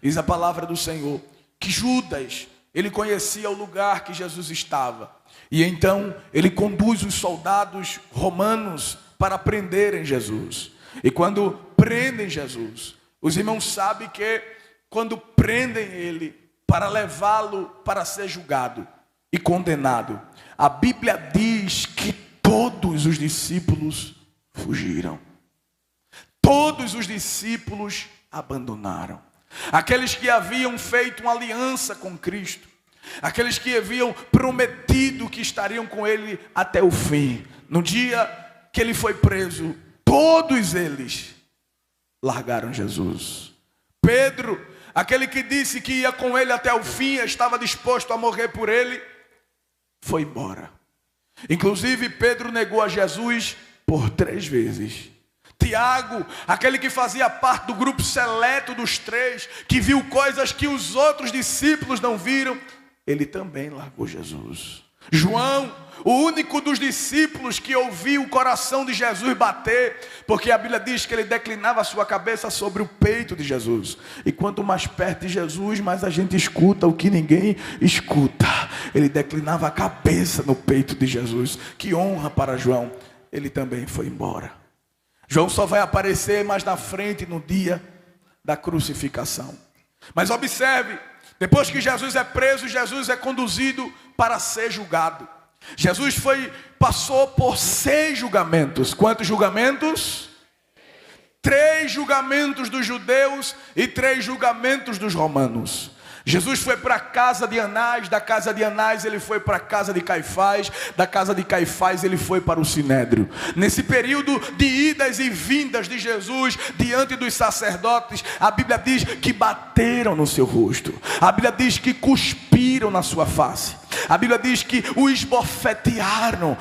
Diz a palavra do Senhor que Judas, ele conhecia o lugar que Jesus estava. E então ele conduz os soldados romanos para prenderem Jesus. E quando prendem Jesus, os irmãos sabem que quando prendem ele para levá-lo para ser julgado e condenado, a Bíblia diz que todos os discípulos fugiram. Todos os discípulos abandonaram. Aqueles que haviam feito uma aliança com Cristo, aqueles que haviam prometido que estariam com ele até o fim. No dia que ele foi preso, todos eles largaram Jesus. Pedro, aquele que disse que ia com ele até o fim, estava disposto a morrer por ele, foi embora. Inclusive Pedro negou a Jesus por 3 vezes. Tiago, aquele que fazia parte do grupo seleto dos 3, que viu coisas que os outros discípulos não viram, ele também largou Jesus. João, o único dos discípulos que ouviu o coração de Jesus bater, porque a Bíblia diz que ele declinava a sua cabeça sobre o peito de Jesus. E quanto mais perto de Jesus, mais a gente escuta o que ninguém escuta. Ele declinava a cabeça no peito de Jesus. Que honra para João. Ele também foi embora. João só vai aparecer mais na frente no dia da crucificação. Mas observe, depois que Jesus é preso, Jesus é conduzido para ser julgado. Jesus passou por 6 julgamentos. Quantos julgamentos? 3 julgamentos dos judeus e 3 julgamentos dos romanos. Jesus foi para a casa de Anás, da casa de Anás ele foi para a casa de Caifás, da casa de Caifás ele foi para o Sinédrio. Nesse período de idas e vindas de Jesus diante dos sacerdotes, a Bíblia diz que bateram no seu rosto, a Bíblia diz que cuspiram na sua face, a Bíblia diz que o esbofetearam,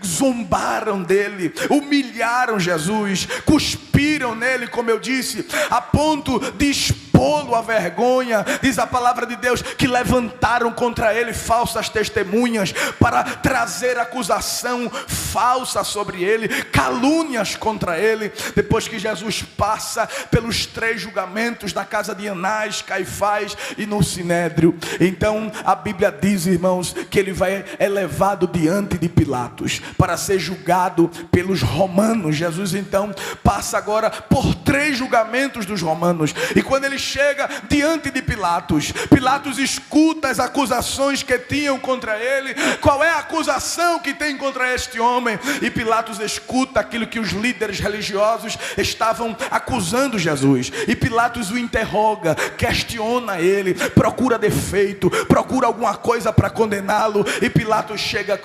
zombaram dele, humilharam Jesus, cuspiram nele, como eu disse, a ponto de expô-lo à vergonha. Diz a palavra de Deus que levantaram contra ele falsas testemunhas para trazer acusação falsa sobre ele, calúnias contra ele. Depois que Jesus passa pelos 3 julgamentos na casa de Anás, Caifás e no Sinédrio, então a Bíblia diz, irmãos, que ele é levado diante de Pilatos para ser julgado pelos romanos. Jesus então passa agora por 3 julgamentos dos romanos, e quando ele chega diante de Pilatos, Pilatos escuta as acusações que tinham contra ele. Qual é a acusação que tem contra este homem? E Pilatos escuta aquilo que os líderes religiosos estavam acusando Jesus, e Pilatos o interroga, questiona ele, procura defeito, procura alguma coisa para condená-lo, e Pilatos chega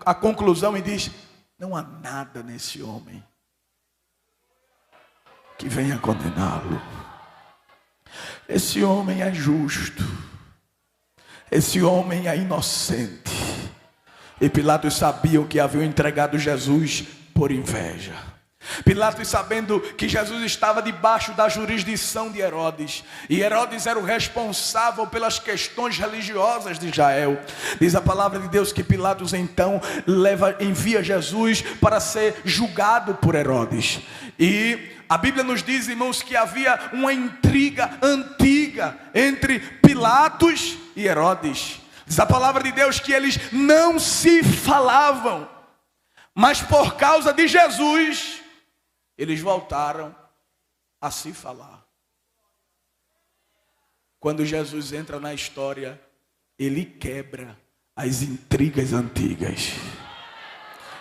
à conclusão e diz: não há nada nesse homem que venha condená-lo. Esse homem é justo, esse homem é inocente. E Pilatos sabiam que haviam entregado Jesus por inveja. Pilatos, sabendo que Jesus estava debaixo da jurisdição de Herodes, e Herodes era o responsável pelas questões religiosas de Israel, diz a palavra de Deus que Pilatos então envia Jesus para ser julgado por Herodes. E a Bíblia nos diz, irmãos, que havia uma intriga antiga entre Pilatos e Herodes. Diz a palavra de Deus que eles não se falavam, mas por causa de Jesus, eles voltaram a se falar. Quando Jesus entra na história, ele quebra as intrigas antigas.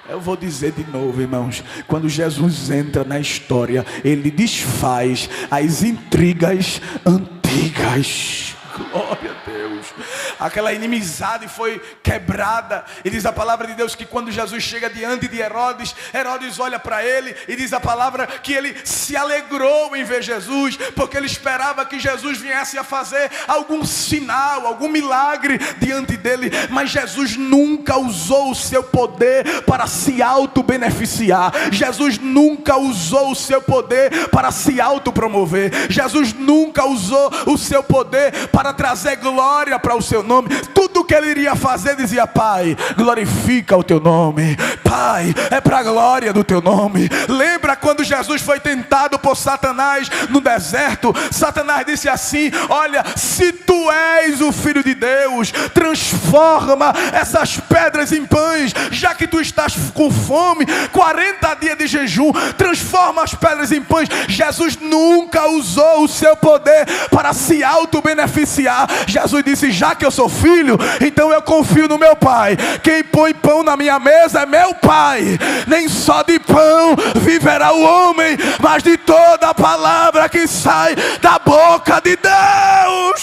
Eu vou dizer de novo, irmãos, quando Jesus entra na história, ele desfaz as intrigas antigas. Glória a Deus. Aquela inimizade foi quebrada. E diz a palavra de Deus que quando Jesus chega diante de Herodes, Herodes olha para ele e diz a palavra que ele se alegrou em ver Jesus, porque ele esperava que Jesus viesse a fazer algum sinal, algum milagre diante dele. Mas Jesus nunca usou o seu poder para se auto-beneficiar. Jesus nunca usou o seu poder para se autopromover. Jesus nunca usou o seu poder para trazer glória glória para o seu nome. Tudo que ele iria fazer, dizia: Pai, glorifica o teu nome. Pai, é para a glória do teu nome. Lembra quando Jesus foi tentado por Satanás no deserto? Satanás disse assim: olha, se tu és o Filho de Deus, transforma essas pedras em pães. Já que tu estás com fome, 40 dias de jejum, transforma as pedras em pães. Jesus nunca usou o seu poder para se auto-beneficiar. Jesus disse: já que eu sou filho, então eu confio no meu Pai. Quem põe pão na minha mesa é meu Pai. Nem só de pão viverá o homem, mas de toda a palavra que sai da boca de Deus.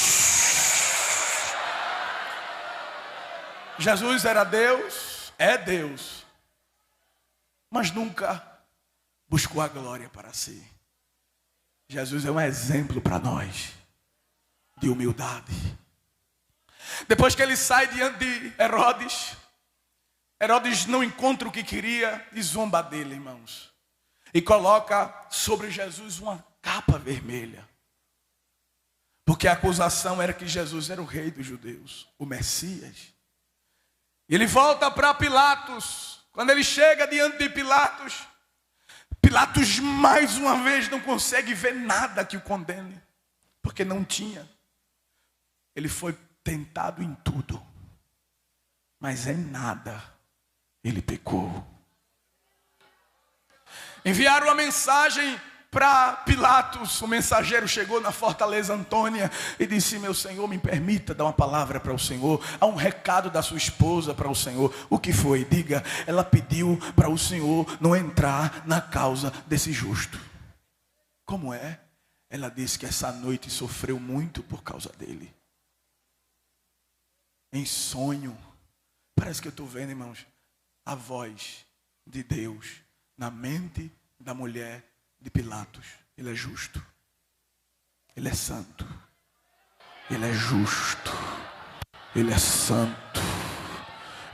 Jesus era Deus, é Deus, mas nunca buscou a glória para si. Jesus é um exemplo para nós de humildade. Depois que ele sai diante de Herodes, Herodes não encontra o que queria e zomba dele, irmãos, e coloca sobre Jesus uma capa vermelha, porque a acusação era que Jesus era o rei dos judeus, o Messias. Ele volta para Pilatos. Quando ele chega diante de Pilatos, Pilatos mais uma vez não consegue ver nada que o condene, porque não tinha. Ele foi tentado em tudo, mas em nada ele pecou. Enviaram uma mensagem para Pilatos. O mensageiro chegou na fortaleza Antônia e disse: meu senhor, me permita dar uma palavra para o senhor. Há um recado da sua esposa para o senhor. O que foi? Diga. Ela pediu para o senhor não entrar na causa desse justo. Como é? Ela disse que essa noite sofreu muito por causa dele. Em sonho. Parece que eu estou vendo, irmãos, a voz de Deus na mente da mulher de Pilatos. Ele é justo, ele é santo, ele é justo, ele é santo,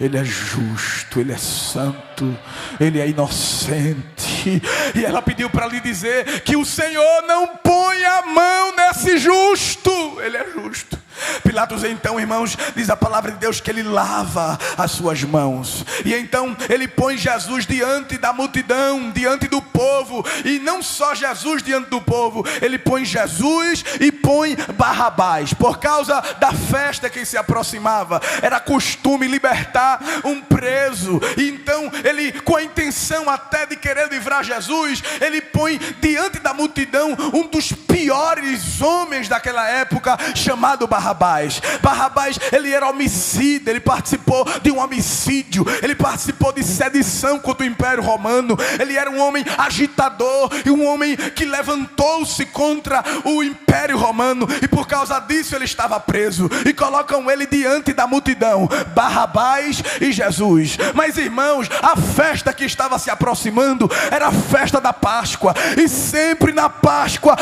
ele é justo, ele é santo, ele é inocente. E ela pediu para lhe dizer que o Senhor não põe a mão nesse justo. Ele é justo. Pilatos então, irmãos, diz a palavra de Deus que ele lava as suas mãos. E então ele põe Jesus diante da multidão, diante do povo. E não só Jesus diante do povo, ele põe Jesus e põe Barrabás. Por causa da festa que se aproximava, era costume libertar um preso. E então ele, com a intenção até de querer livrar Jesus, ele põe diante da multidão um dos piores homens daquela época, chamado Barrabás. Barrabás, ele era homicida, ele participou de um homicídio, ele participou de sedição contra o Império Romano, ele era um homem agitador e um homem que levantou-se contra o Império Romano, e por causa disso ele estava preso, e colocam ele diante da multidão, Barrabás e Jesus. Mas irmãos, a festa que estava se aproximando era a festa da Páscoa, e sempre na Páscoa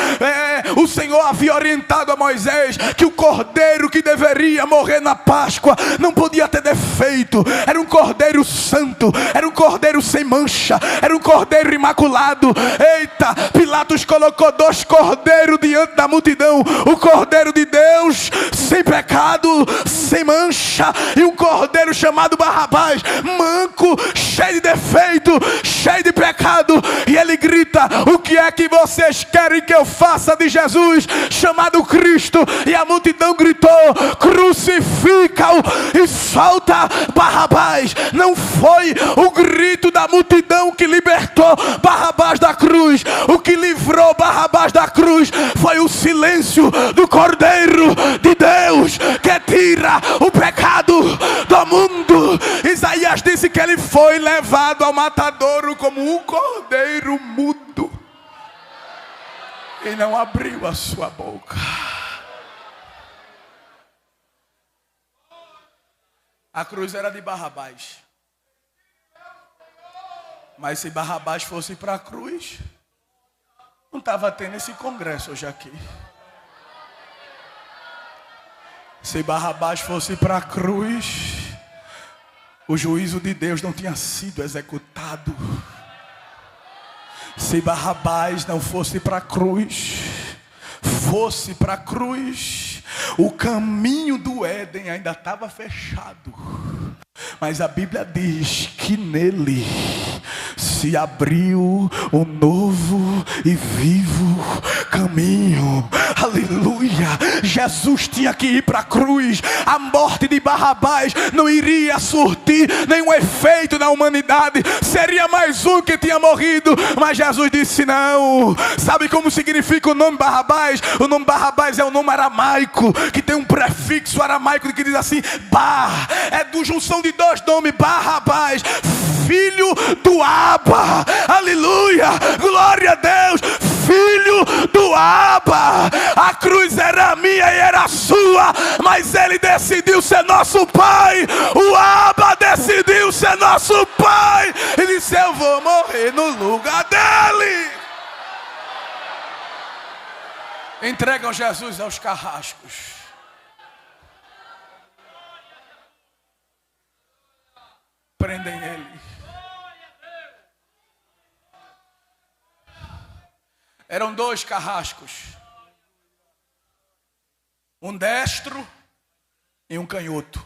o Senhor havia orientado a Moisés que o cordeiro que deveria morrer na Páscoa não podia ter defeito. Era um cordeiro santo, era um cordeiro sem mancha, era um cordeiro imaculado. Eita, Pilatos colocou 2 cordeiros diante da multidão: o cordeiro de Deus sem pecado, sem mancha, e um cordeiro chamado Barrabás, manco, cheio de defeito, cheio de pecado. E ele grita: o que é que vocês querem que eu faça de Jesus, chamado Cristo? E a multidão gritou: crucifica-o e solta Barrabás. Não foi o grito da multidão que libertou Barrabás da cruz. O que livrou Barrabás da cruz foi o silêncio do Cordeiro de Deus, que tira o pecado do mundo. Isaías disse que ele foi levado ao matadouro como um cordeiro mudo, e não abriu a sua boca. A cruz era de Barrabás. Mas se Barrabás fosse para a cruz, não estava tendo esse congresso hoje aqui. Se Barrabás fosse para a cruz, o juízo de Deus não tinha sido executado. Se Barrabás não fosse para a cruz, fosse para a cruz, o caminho do Éden ainda estava fechado. Mas a Bíblia diz que nele se abriu um novo e vivo caminho. Aleluia! Jesus tinha que ir para a cruz. A morte de Barrabás não iria surtir nenhum efeito na humanidade. Seria mais um que tinha morrido. Mas Jesus disse não. Sabe como significa o nome Barrabás? O nome Barrabás é um nome aramaico, que tem um prefixo aramaico que diz assim, Bar. É do junção de dois nomes, Barrabás, filho do Abba. Aleluia, glória a Deus, filho do Abba. A cruz era minha e era sua, mas ele decidiu ser nosso pai. O Abba decidiu ser nosso pai. Ele disse, eu vou morrer no lugar dele. Entregam Jesus aos carrascos. Prendem ele. Eram dois carrascos. Um destro e um canhoto.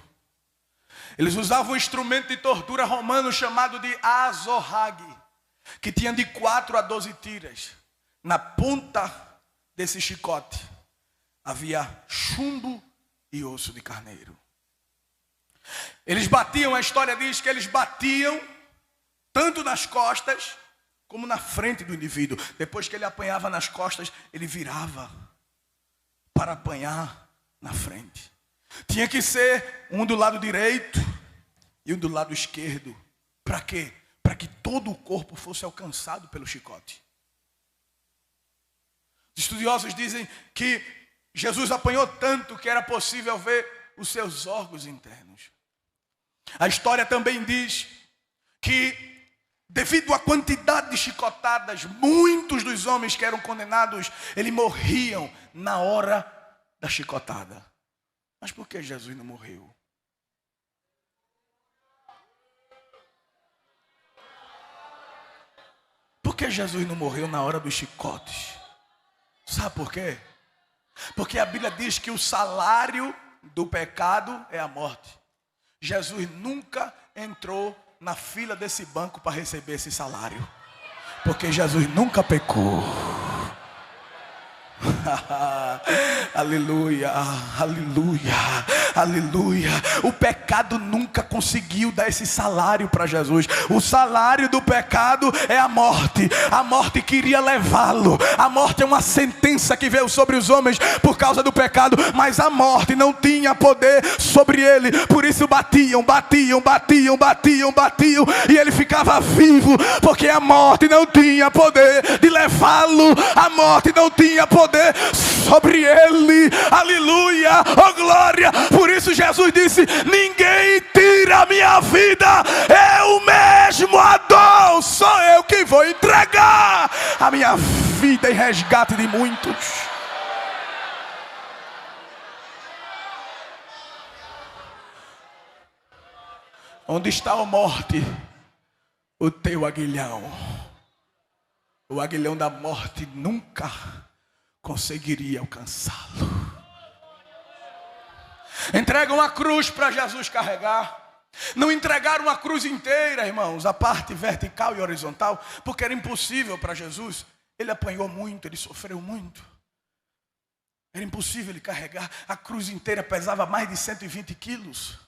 Eles usavam um instrumento de tortura romano chamado de azorrague, que tinha de 4 a 12 tiras. Na ponta desse chicote havia chumbo e osso de carneiro. Eles batiam, a história diz que eles batiam tanto nas costas como na frente do indivíduo. Depois que ele apanhava nas costas, ele virava para apanhar na frente. Tinha que ser um do lado direito e um do lado esquerdo. Para quê? Para que todo o corpo fosse alcançado pelo chicote. Os estudiosos dizem que Jesus apanhou tanto que era possível ver os seus órgãos internos. A história também diz que, devido à quantidade de chicotadas, muitos dos homens que eram condenados, eles morriam na hora da chicotada. Mas por que Jesus não morreu? Por que Jesus não morreu na hora dos chicotes? Sabe por quê? Porque a Bíblia diz que o salário do pecado é a morte. Jesus nunca entrou na fila desse banco para receber esse salário, porque Jesus nunca pecou. Aleluia, aleluia, aleluia. O pecado nunca conseguiu dar esse salário para Jesus. O salário do pecado é a morte. A morte queria levá-lo. A morte é uma sentença que veio sobre os homens por causa do pecado, mas a morte não tinha poder sobre ele. Por isso batiam, e ele ficava vivo, porque a morte não tinha poder de levá-lo. A morte não tinha poder sobre ele. Aleluia, oh glória. Por isso Jesus disse, ninguém tira a minha vida, eu mesmo a dou. Sou eu que vou entregar a minha vida em resgate de muitos. Onde está a morte? O teu aguilhão. O aguilhão da morte nunca conseguiria alcançá-lo. Entregam a cruz para Jesus carregar. Não entregaram a cruz inteira, irmãos, a parte vertical e horizontal, porque era impossível para Jesus. Ele apanhou muito, ele sofreu muito. Era impossível ele carregar. A cruz inteira pesava mais de 120 quilos.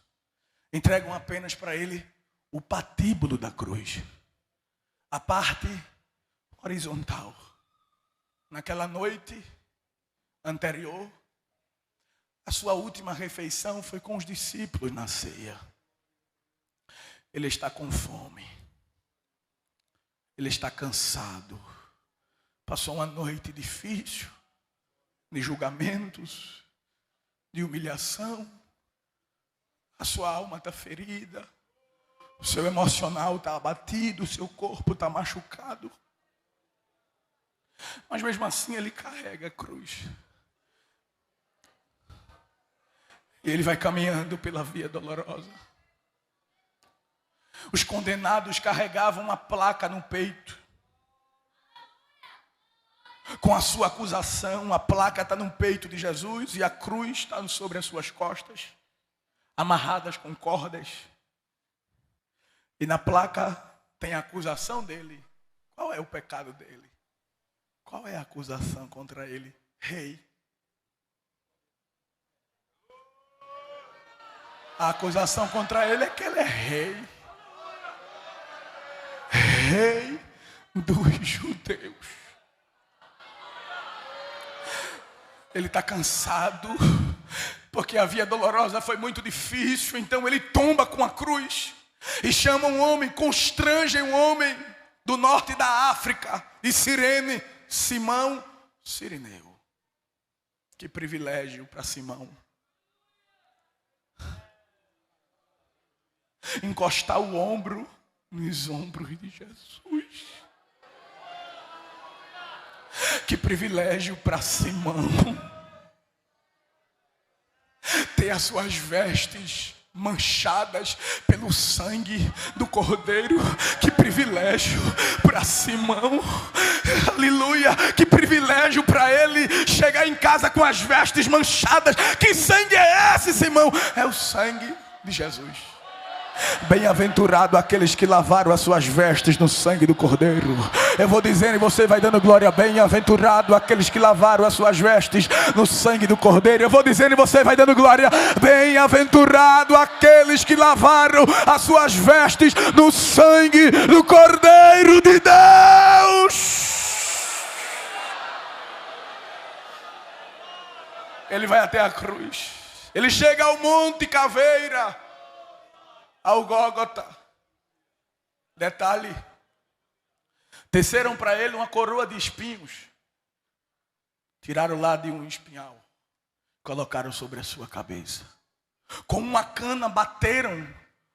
Entregam apenas para ele o patíbulo da cruz, a parte horizontal. Naquela noite anterior, a sua última refeição foi com os discípulos na ceia. Ele está com fome, ele está cansado, passou uma noite difícil, de julgamentos, de humilhação. A sua alma está ferida, o seu emocional está abatido, o seu corpo está machucado. Mas mesmo assim ele carrega a cruz. E ele vai caminhando pela via dolorosa. Os condenados carregavam uma placa no peito. com a sua acusação. A placa está no peito de Jesus e a cruz está sobre as suas costas, amarradas com cordas. E na placa tem a acusação dele. Qual é o pecado dele? Qual é a acusação contra ele? Rei. A acusação contra ele é que ele é rei. Rei dos judeus. Ele está cansado, porque a via dolorosa foi muito difícil. Então ele tomba com a cruz e chama um homem, constrange um homem do norte da África, de Cirene, Simão Cireneu. Que privilégio para Simão encostar o ombro nos ombros de Jesus. Que privilégio para Simão ter as suas vestes manchadas pelo sangue do Cordeiro. Que privilégio para Simão, aleluia. Que privilégio para ele chegar em casa com as vestes manchadas. Que sangue é esse, Simão? É o sangue de Jesus. Bem-aventurado aqueles que lavaram as suas vestes no sangue do Cordeiro. Eu vou dizendo e você vai dando glória. Bem-aventurado aqueles que lavaram as suas vestes no sangue do Cordeiro. Eu vou dizendo e você vai dando glória. Bem-aventurado aqueles que lavaram as suas vestes no sangue do Cordeiro de Deus. Ele vai até a cruz. Ele chega ao Monte Caveira, ao Gólgota. Detalhe: teceram para ele uma coroa de espinhos. Tiraram lá de um espinhal, colocaram sobre a sua cabeça. Com uma cana bateram,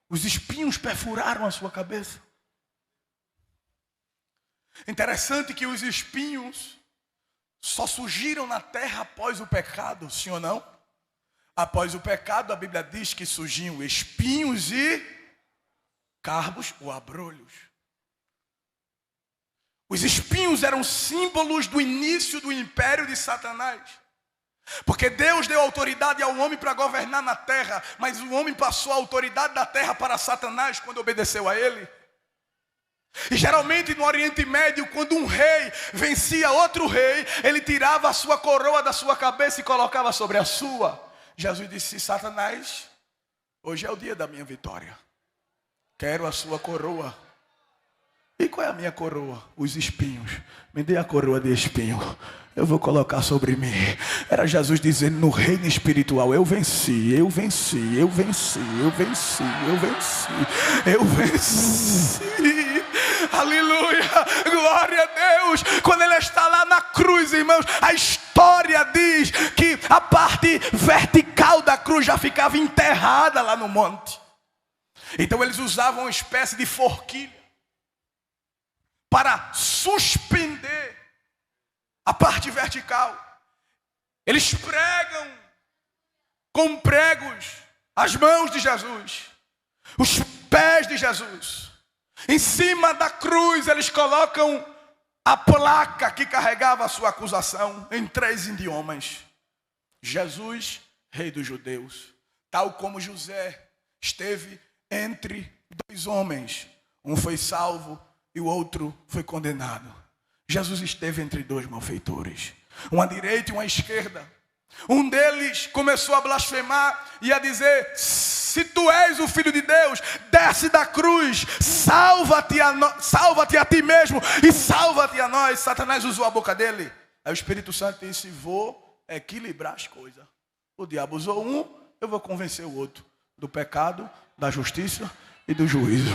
os espinhos perfuraram a sua cabeça. Interessante que os espinhos só surgiram na terra após o pecado, sim ou não? Após o pecado, a Bíblia diz que surgiam espinhos e carbos ou abrolhos. Os espinhos eram símbolos do início do império de Satanás. Porque Deus deu autoridade ao homem para governar na terra, mas o homem passou a autoridade da terra para Satanás quando obedeceu a ele. E geralmente no Oriente Médio, quando um rei vencia outro rei, ele tirava a sua coroa da sua cabeça e colocava sobre a sua. Jesus disse: Satanás, hoje é o dia da minha vitória. Quero a sua coroa. E qual é a minha coroa? Os espinhos. Me dê a coroa de espinho. Eu vou colocar sobre mim. Era Jesus dizendo no reino espiritual: eu venci, eu venci, eu venci, eu venci, eu venci, eu venci. Aleluia, glória a Deus. Quando ele está lá na cruz, irmãos, a história diz que a parte vertical da cruz já ficava enterrada lá no monte. Então eles usavam uma espécie de forquilha para suspender a parte vertical. Eles pregam com pregos as mãos de Jesus, os pés de Jesus. Em cima da cruz eles colocam a placa que carregava a sua acusação em 3 idiomas. Jesus, Rei dos Judeus. Tal como José esteve entre 2 homens. Um foi salvo e o outro foi condenado. Jesus esteve entre 2 malfeitores, uma à direita e uma à esquerda. Um deles começou a blasfemar e a dizer: se tu és o Filho de Deus, desce da cruz, salva-te a ti mesmo e salva-te a nós. Satanás usou a boca dele. Aí o Espírito Santo disse: vou equilibrar as coisas. O diabo usou um, eu vou convencer o outro do pecado, da justiça e do juízo.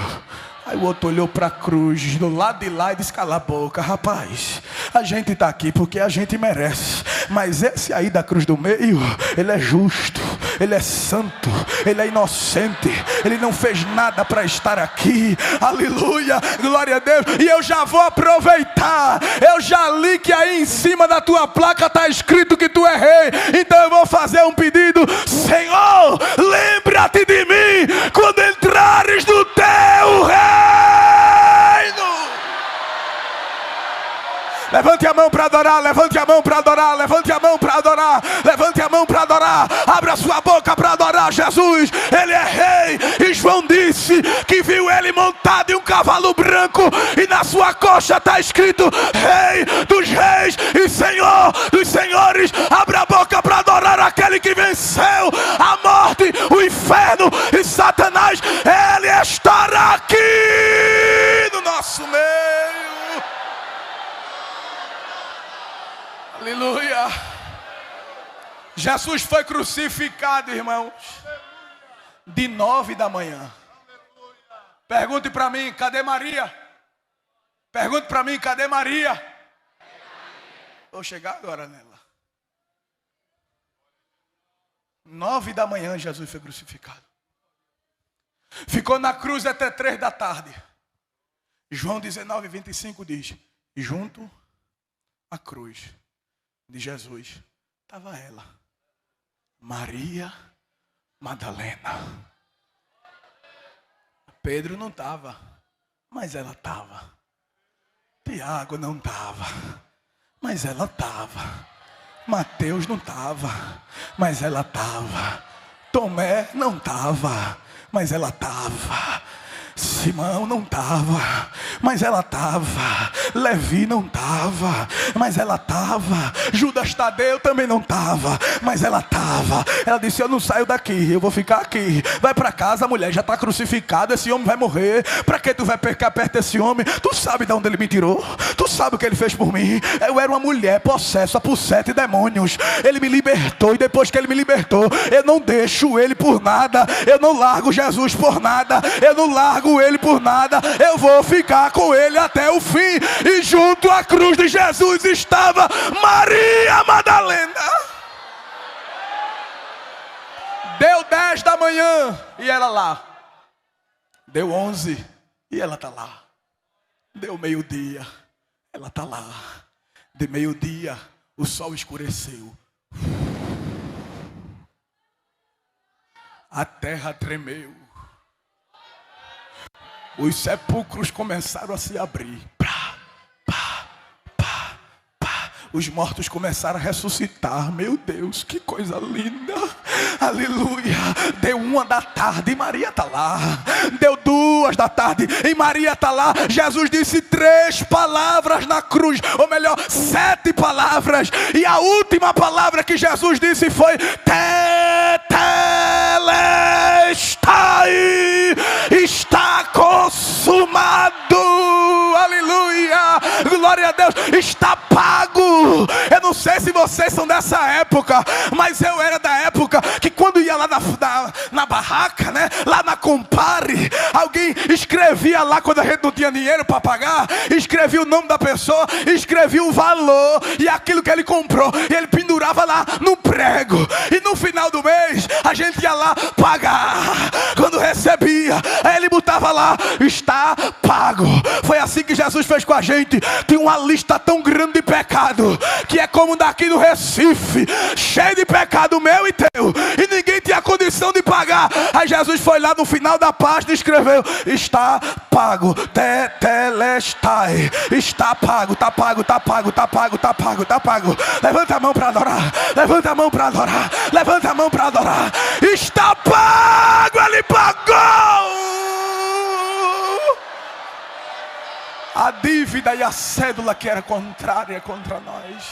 Aí o outro olhou para a cruz do lado de lá e disse: cala a boca, rapaz, a gente está aqui porque a gente merece, mas esse aí da cruz do meio, ele é justo, ele é santo, ele é inocente, ele não fez nada para estar aqui. Aleluia, glória a Deus. E eu já vou aproveitar, eu já li que aí em cima da tua placa está escrito que tu é rei, então eu vou fazer um pedido: Senhor, lembra-te de mim quando entrares no teu reino. Levante a mão para adorar adorar, levante a mão para adorar, levante a mão para adorar, levante a mão para adorar, abra sua boca para adorar Jesus. Ele é rei, e João disse que viu ele montado em um cavalo branco, e na sua coxa está escrito Rei dos Reis e Senhor dos Senhores. Abra a boca para adorar aquele que venceu a morte, o inferno e Satanás. Ele estará aqui no nosso meio. Aleluia. Jesus foi crucificado, irmãos, de 9 da manhã. Pergunte para mim, cadê Maria? Pergunte para mim, cadê Maria? Vou chegar agora nela. 9 da manhã Jesus foi crucificado. Ficou na cruz até 3 da tarde. João 19:25 diz: e junto à cruz de Jesus estava ela, Maria Madalena. Pedro não estava, mas ela estava. Tiago não estava, mas ela estava. Mateus não estava, mas ela estava. Tomé não estava, mas ela estava. Simão não estava, mas ela estava. Levi não estava, mas ela estava. Judas Tadeu também não estava, mas ela estava. Ela disse: eu não saio daqui, eu vou ficar aqui. Vai para casa, a mulher já está crucificada, esse homem vai morrer. Para que tu vai ficar perto desse homem? Tu sabe de onde ele me tirou? Tu sabe o que ele fez por mim? Eu era uma mulher possessa por 7 demônios. Ele me libertou, e depois que ele me libertou, eu não deixo ele por nada. Eu não largo Jesus por nada. Eu não largo ele por nada. Eu vou ficar com ele até o fim. E junto à cruz de Jesus estava Maria Madalena. Deu 10 da manhã e ela lá. Deu 11 e ela está lá. Deu meio-dia, ela está lá. De meio-dia o sol escureceu. A terra tremeu. Os sepulcros começaram a se abrir. Os mortos começaram a ressuscitar. Meu Deus, que coisa linda. Aleluia. Deu 1 da tarde e Maria está lá. Deu 2 da tarde e Maria está lá. Jesus disse 3 palavras na cruz, ou melhor, 7 palavras. E a última palavra que Jesus disse foi Tetelestai. Está consumado. Aleluia. Glória a Deus. Está pago. Eu não sei se vocês são dessa época, mas eu era da época que quando ia lá na barraca, né, lá na Compare, alguém escrevia lá, quando a gente não tinha dinheiro para pagar, escrevia o nome da pessoa, escrevia o valor e aquilo que ele comprou, e ele pendurava lá no prego, e no final do mês a gente ia lá pagar. Quando recebia, aí ele botava lá, está pago. Foi assim que Jesus fez com a gente. Tem uma lista tão grande de pecado, que é como daqui no Recife, cheio de pecado meu e teu, e ninguém tinha condição de pagar. Aí Jesus foi lá no final da página e escreveu: está pago, Tetelestai. Está pago, está pago, está pago, está pago, está pago, está pago. Levanta a mão para adorar, levanta a mão para adorar, levanta a mão para adorar. Está pago, ele pagou a dívida e a cédula que era contrária contra nós.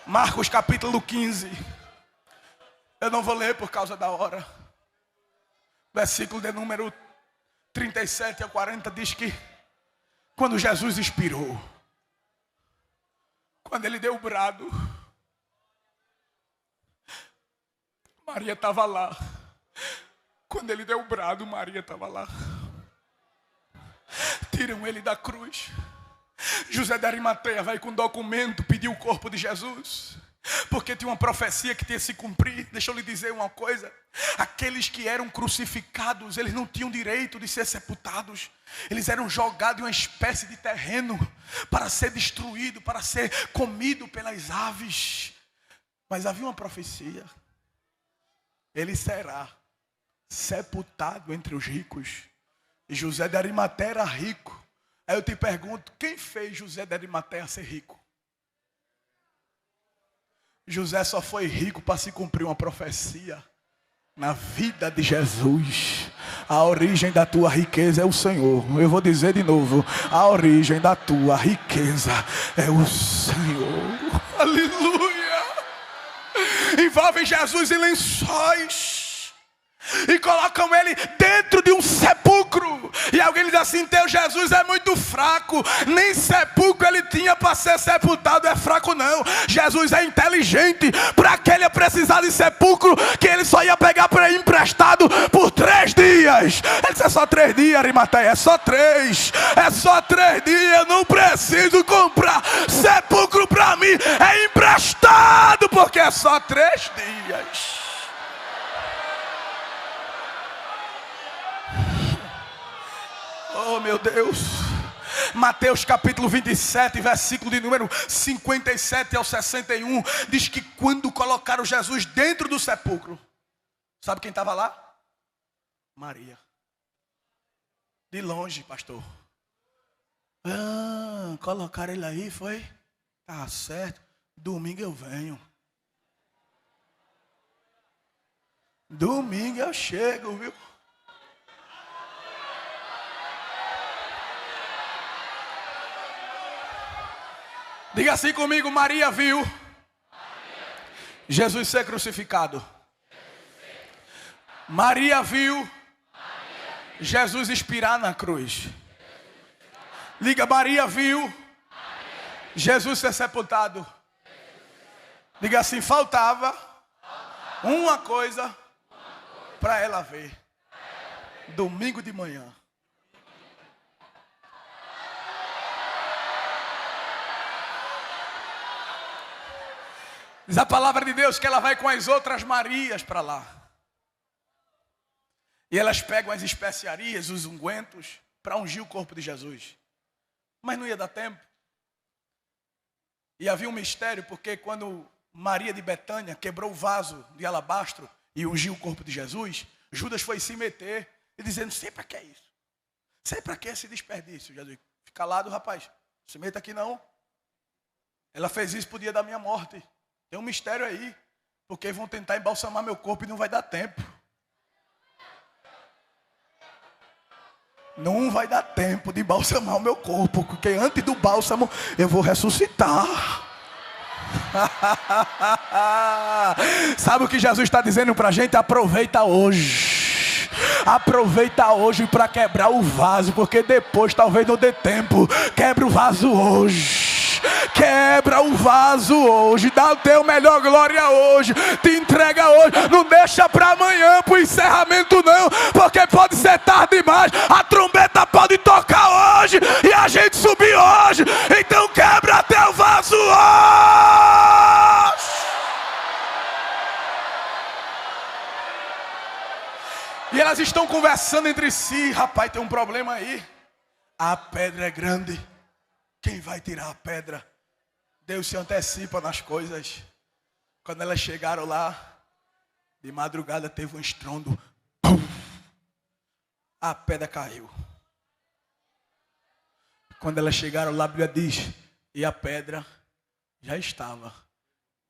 Marcos capítulo 15. Eu não vou ler por causa da hora. Versículo de número 37 a 40 diz que quando Jesus expirou, quando ele deu o brado, Maria estava lá. Quando ele deu o brado, Maria estava lá. Tiram ele da cruz. José de Arimateia vai com documento pedir o corpo de Jesus, porque tinha uma profecia que tinha que se cumprir. Deixa eu lhe dizer uma coisa: aqueles que eram crucificados, eles não tinham direito de ser sepultados. Eles eram jogados em uma espécie de terreno para ser destruído, para ser comido pelas aves. Mas havia uma profecia: ele será sepultado entre os ricos. E José de Arimateia era rico, Aí eu te pergunto, quem fez José de Arimateia ser rico? José só foi rico para se cumprir uma profecia na vida de Jesus. A origem da tua riqueza é o Senhor. Eu vou dizer de novo, a origem da tua riqueza é o Senhor. Aleluia. Envolvem Jesus em lençóis e colocam ele dentro de um sepulcro. E alguém diz assim: teu Jesus é muito fraco. Nem sepulcro ele tinha para ser sepultado. É fraco não. Jesus é inteligente. Para que ele ia precisar de sepulcro que ele só ia pegar para ir emprestado por 3 dias? Ele disse: é só 3 dias, Arimateia. É só 3. É só 3 dias. Eu não preciso comprar sepulcro para mim. É emprestado porque é só 3 dias. Oh meu Deus. Mateus capítulo 27, versículo de número 57 ao 61, diz que quando colocaram Jesus dentro do sepulcro, sabe quem estava lá? Maria. De longe, pastor. Colocaram ele aí, foi? Tá certo. Domingo eu venho. Domingo eu chego, viu? Diga assim comigo: Maria viu Jesus ser crucificado. Maria viu Jesus expirar na cruz. Diga: Maria viu Jesus ser sepultado. Diga assim: faltava uma coisa para ela ver. Domingo de manhã. Diz a palavra de Deus que ela vai com as outras Marias para lá. E elas pegam as especiarias, os ungüentos, para ungir o corpo de Jesus. Mas não ia dar tempo. E havia um mistério, porque quando Maria de Betânia quebrou o vaso de alabastro e ungiu o corpo de Jesus, Judas foi se meter e dizendo: sei para que é isso? Sei para que esse desperdício? Jesus: fica calado, rapaz. Não se meta aqui não. Ela fez isso para o dia da minha morte. Tem um mistério aí, porque vão tentar embalsamar meu corpo e não vai dar tempo. Não vai dar tempo de embalsamar o meu corpo, porque antes do bálsamo eu vou ressuscitar. Sabe o que Jesus está dizendo para a gente? Aproveita hoje. Aproveita hoje para quebrar o vaso, porque depois talvez não dê tempo. Quebra o vaso hoje. Quebra o vaso hoje, dá o teu melhor glória hoje, te entrega hoje, não deixa para amanhã, para o encerramento não, porque pode ser tarde demais, a trombeta pode tocar hoje, e a gente subir hoje, então quebra teu vaso hoje. E elas estão conversando entre si: rapaz, tem um problema aí, a pedra é grande, quem vai tirar a pedra? Deus se antecipa nas coisas. Quando elas chegaram lá, de madrugada teve um estrondo. Pum! A pedra caiu. Quando elas chegaram lá, a Bíblia diz: e a pedra já estava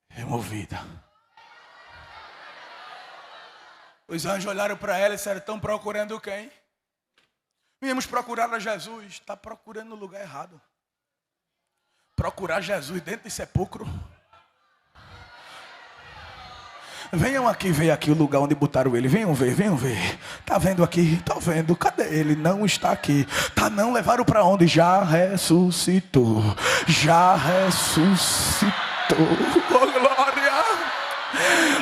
removida. Os anjos olharam para ela e disseram: estão procurando quem? Viemos procurar a Jesus. Está procurando no lugar errado. Procurar Jesus dentro de sepulcro. Venham aqui ver aqui o lugar onde botaram ele. Venham ver, venham ver. Tá vendo aqui? Tá vendo? Cadê ele? Não está aqui. Tá não, levaram para onde? Já ressuscitou. Já ressuscitou. Oh, glória.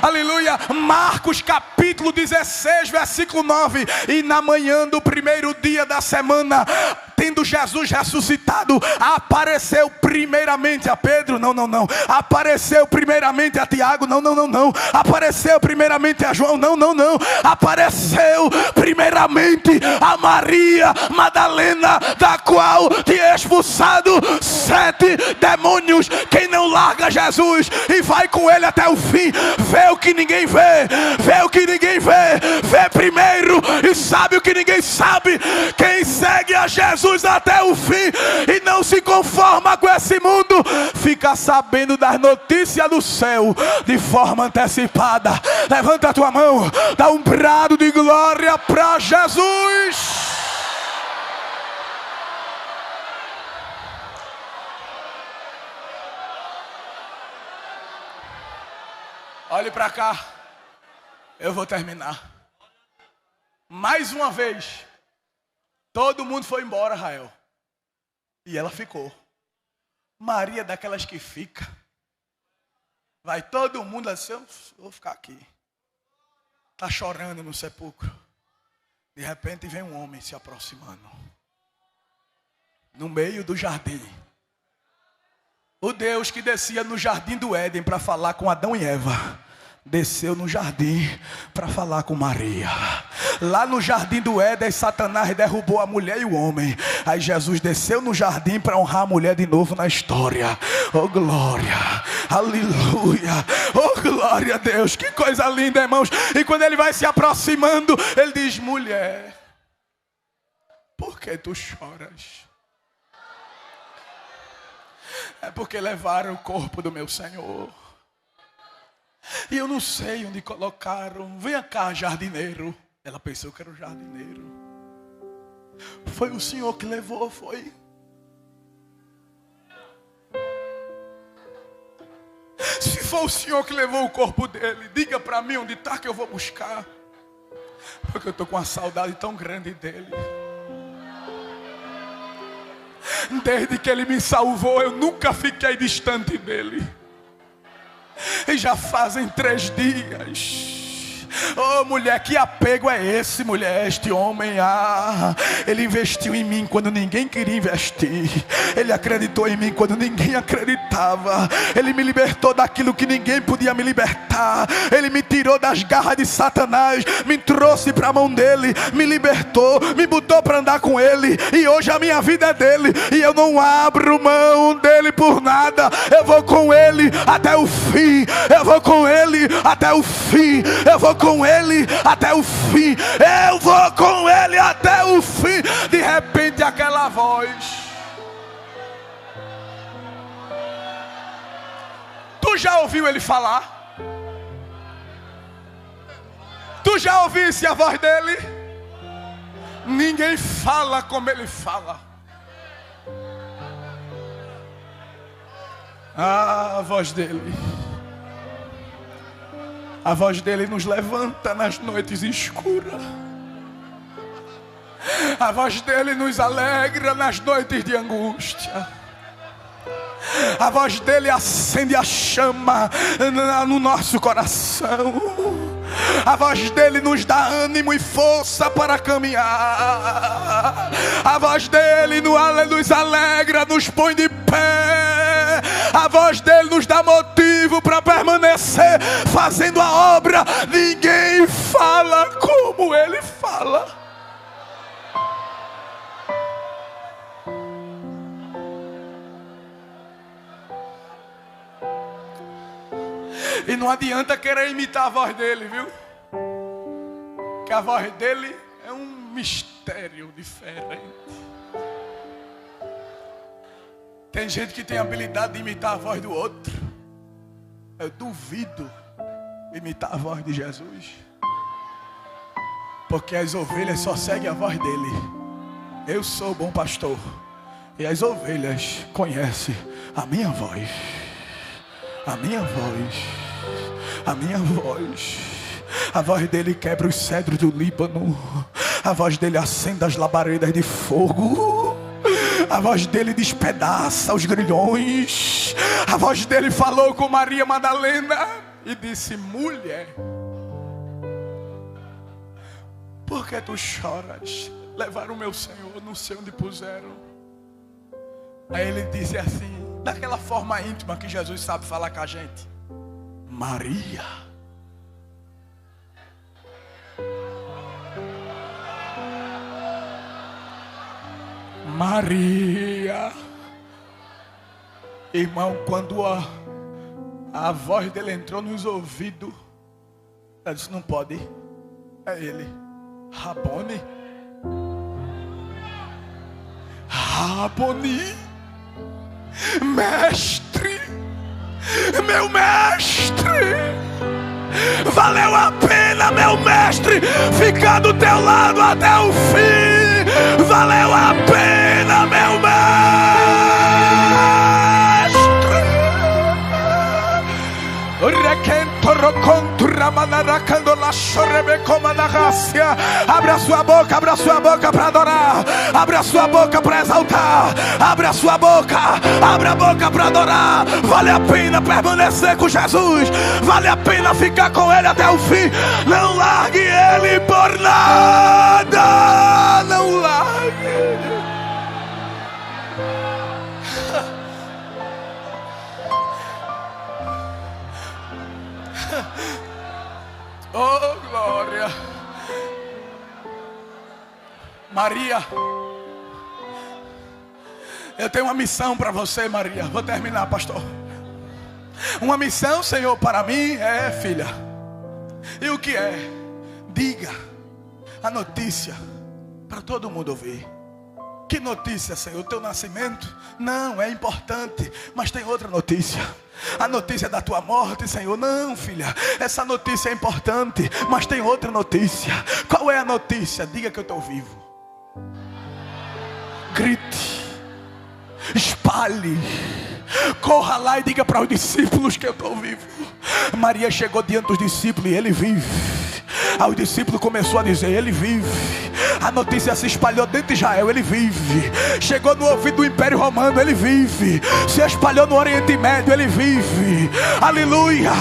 Aleluia. Marcos capítulo 16, versículo 9. E na manhã do primeiro dia da semana, tendo Jesus ressuscitado, apareceu primeiramente a Pedro. Não. Apareceu primeiramente a Tiago. Não. Apareceu primeiramente a João. Não. Apareceu primeiramente a Maria Madalena, da qual tinha expulsado 7 demônios. Quem não larga Jesus e vai com ele até o fim, vê o que ninguém vê, vê primeiro e sabe o que ninguém sabe. Quem segue a Jesus Jesus até o fim e não se conforma com esse mundo, fica sabendo das notícias do céu de forma antecipada. Levanta a tua mão, dá um brado de glória para Jesus. Olhe para cá, eu vou terminar. Mais uma vez, todo mundo foi embora, Rael, e ela ficou. Maria é daquelas que fica. Vai todo mundo assim, eu vou ficar aqui. Está chorando no sepulcro. De repente vem um homem se aproximando. No meio do jardim. O Deus que descia no jardim do Éden para falar com Adão e Eva, desceu no jardim para falar com Maria. Lá no jardim do Éden, Satanás derrubou a mulher e o homem. Aí Jesus desceu no jardim para honrar a mulher de novo na história. Oh glória, aleluia, oh glória a Deus. Que coisa linda, irmãos. E quando ele vai se aproximando, ele diz: mulher, por que tu choras? É porque levaram o corpo do meu Senhor. E eu não sei onde colocaram. Venha cá, jardineiro. Ela pensou que era o jardineiro. Foi o Senhor que levou, foi. Se for o Senhor que levou o corpo dele, diga para mim onde está que eu vou buscar. Porque eu estou com uma saudade tão grande dele. Desde que ele me salvou, eu nunca fiquei distante dele. E já fazem 3 dias. Oh mulher, que apego é esse, mulher? Este homem, ele investiu em mim quando ninguém queria investir. Ele acreditou em mim quando ninguém acreditava. Ele me libertou daquilo que ninguém podia me libertar. Ele me tirou das garras de Satanás, me trouxe para a mão dele, me libertou, me botou para andar com ele. E hoje a minha vida é dele, e eu não abro mão dele por nada. Eu vou com ele até o fim. Eu vou com ele até o fim. Eu vou com ele até o fim. Eu vou com ele até o fim. De repente aquela voz. Tu já ouviu ele falar? Tu já ouviste a voz dele? Ninguém fala como ele fala. A voz dele. A voz dele nos levanta nas noites escuras. A voz dele nos alegra nas noites de angústia. A voz dele acende a chama no nosso coração. A voz dele nos dá ânimo e força para caminhar. A voz dele nos alegra, nos põe de pé. A voz dele nos dá motivo para permanecer fazendo a obra. Ninguém fala como ele fala. E não adianta querer imitar a voz dele, viu? Que a voz dele é um mistério diferente. Tem gente que tem a habilidade de imitar a voz do outro. Eu duvido imitar a voz de Jesus. Porque as ovelhas só seguem a voz dele. Eu sou o bom pastor. E as ovelhas conhecem a minha voz. A minha voz. A minha voz. A voz dele quebra os cedros do Líbano. A voz dele acende as labaredas de fogo. A voz dele despedaça os grilhões. A voz dele falou com Maria Madalena e disse: mulher, por que tu choras? Levaram o meu Senhor, não sei onde puseram. Aí ele disse assim, daquela forma íntima que Jesus sabe falar com a gente: Maria. Maria. Irmão, quando a voz dele entrou nos ouvidos, ela disse: não pode, é ele. Rabone. Raboni, mestre, meu mestre, valeu a pena, meu mestre, ficar do teu lado até o fim. Valeu a pena, meu mestre. Abre a sua boca para adorar. Abre a sua boca para exaltar. Abre a sua boca, abre a boca para adorar. Vale a pena permanecer com Jesus. Vale a pena ficar com Ele até o fim. Não largue Ele por nada. Não largue Ele. Oh, glória. Maria, eu tenho uma missão para você, Maria. Vou terminar, pastor. Uma missão, Senhor, para mim é, filha. E o que é? Diga a notícia para todo mundo ouvir. Que notícia, Senhor? O teu nascimento? Não, é importante, mas tem outra notícia. A notícia da tua morte, Senhor? Não, filha, essa notícia é importante, mas tem outra notícia. Qual é a notícia? Diga que eu estou vivo. Grite, espalhe, corra lá e diga para os discípulos que eu estou vivo. Maria chegou diante dos discípulos e ele vive. Aí o discípulo começou a dizer: ele vive. A notícia se espalhou dentro de Israel: ele vive. Chegou no ouvido do Império Romano: ele vive. Se espalhou no Oriente Médio: ele vive. Aleluia.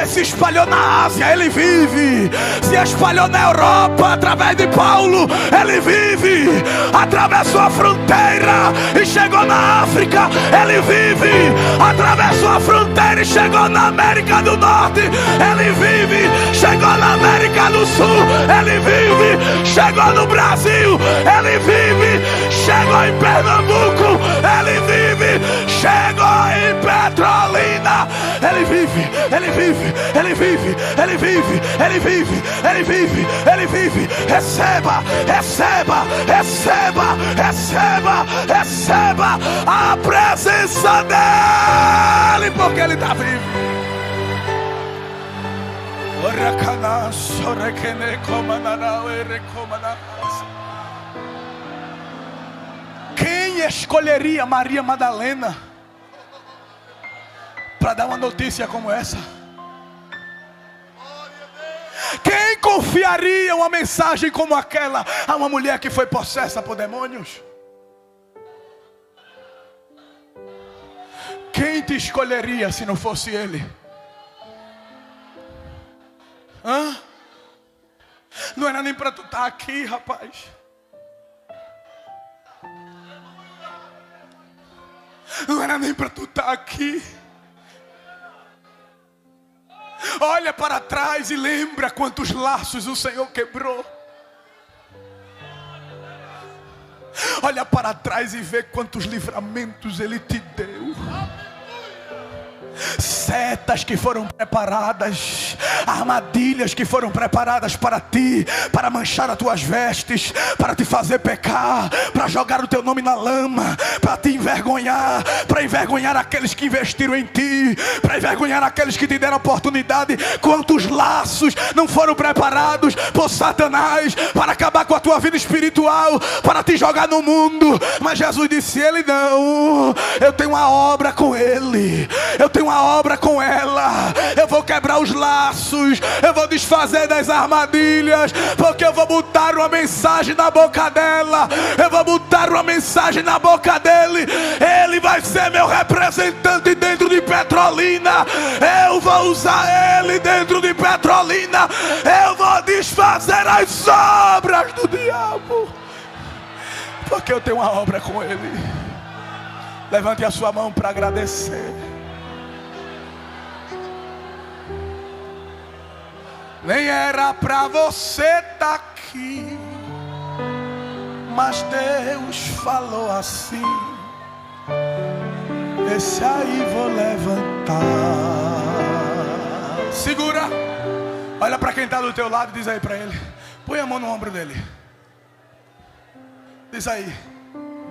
Se espalhou na Ásia: ele vive. Se espalhou na Europa através de Paulo: ele vive. Atravessou a fronteira e chegou na África: ele vive. Atravessou a fronteira e chegou na América do Norte: ele vive. Chegou na América do Sul: ele vive. Chegou no Brasil: ele vive. Chegou em Pernambuco: ele vive. Chegou em Petrolina: ele vive. Ele vive. Ele vive. Ele vive. Ele vive. Ele vive. Ele vive. Receba, receba, receba, receba, receba a presença dele, porque ele está vivo. Quem escolheria Maria Madalena para dar uma notícia como essa? Quem confiaria uma mensagem como aquela a uma mulher que foi possessa por demônios? Quem te escolheria se não fosse ele? Hã? Não era nem para tu estar aqui, rapaz. Não era nem para tu estar aqui. Olha para trás e lembra quantos laços o Senhor quebrou. Olha para trás e vê quantos livramentos Ele te deu. Setas que foram preparadas, armadilhas que foram preparadas para ti, para manchar as tuas vestes, para te fazer pecar, para jogar o teu nome na lama, para te envergonhar, para envergonhar aqueles que investiram em ti, para envergonhar aqueles que te deram oportunidade. Quantos laços não foram preparados por Satanás para acabar com a tua vida espiritual, para te jogar no mundo. Mas Jesus disse: ele não, eu tenho uma obra com ele, eu tenho uma obra com ela. Eu vou quebrar os laços, eu vou desfazer das armadilhas, porque eu vou botar uma mensagem na boca dela, eu vou botar uma mensagem na boca dele. Ele vai ser meu representante dentro de Petrolina. Eu vou usar ele dentro de Petrolina. Eu vou desfazer as obras do diabo, porque eu tenho uma obra com ele. Levante a sua mão para agradecer. Nem era pra você estar aqui, mas Deus falou assim: esse aí vou levantar. Segura. Olha para quem está do teu lado e diz aí para ele. Põe a mão no ombro dele. Diz aí: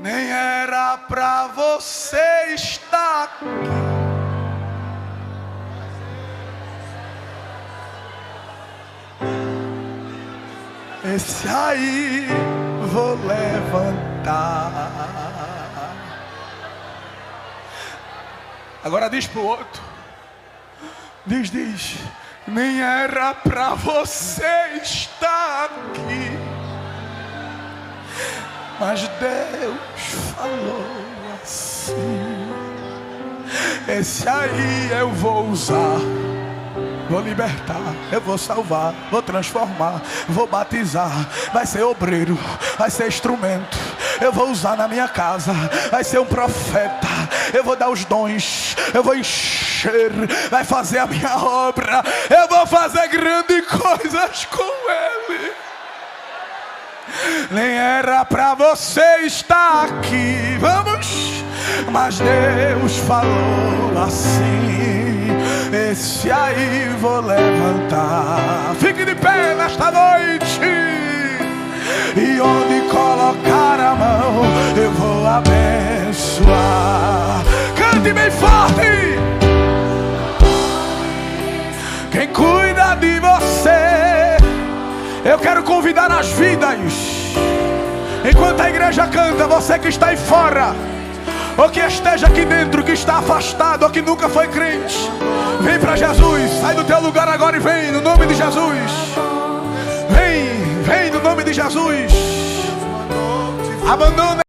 Nem era pra você estar aqui. Esse aí vou levantar. Agora diz pro outro. Diz. Nem era pra você estar aqui, mas Deus falou assim. Esse aí eu vou usar. Vou libertar, eu vou salvar, vou transformar, vou batizar. Vai ser obreiro, vai ser instrumento. Eu vou usar na minha casa, vai ser um profeta. Eu vou dar os dons, eu vou encher, vai fazer a minha obra. Eu vou fazer grandes coisas com ele. Nem era pra você estar aqui, vamos, mas Deus falou assim. Esse aí vou levantar. Fique de pé nesta noite, e onde colocar a mão eu vou abençoar. Cante bem forte. Quem cuida de você, eu quero convidar as vidas. Enquanto a igreja canta, você que está aí fora, ou que esteja aqui dentro, que está afastado, ou que nunca foi crente, vem para Jesus. Sai do teu lugar agora e vem, no nome de Jesus. Vem no nome de Jesus. Abandona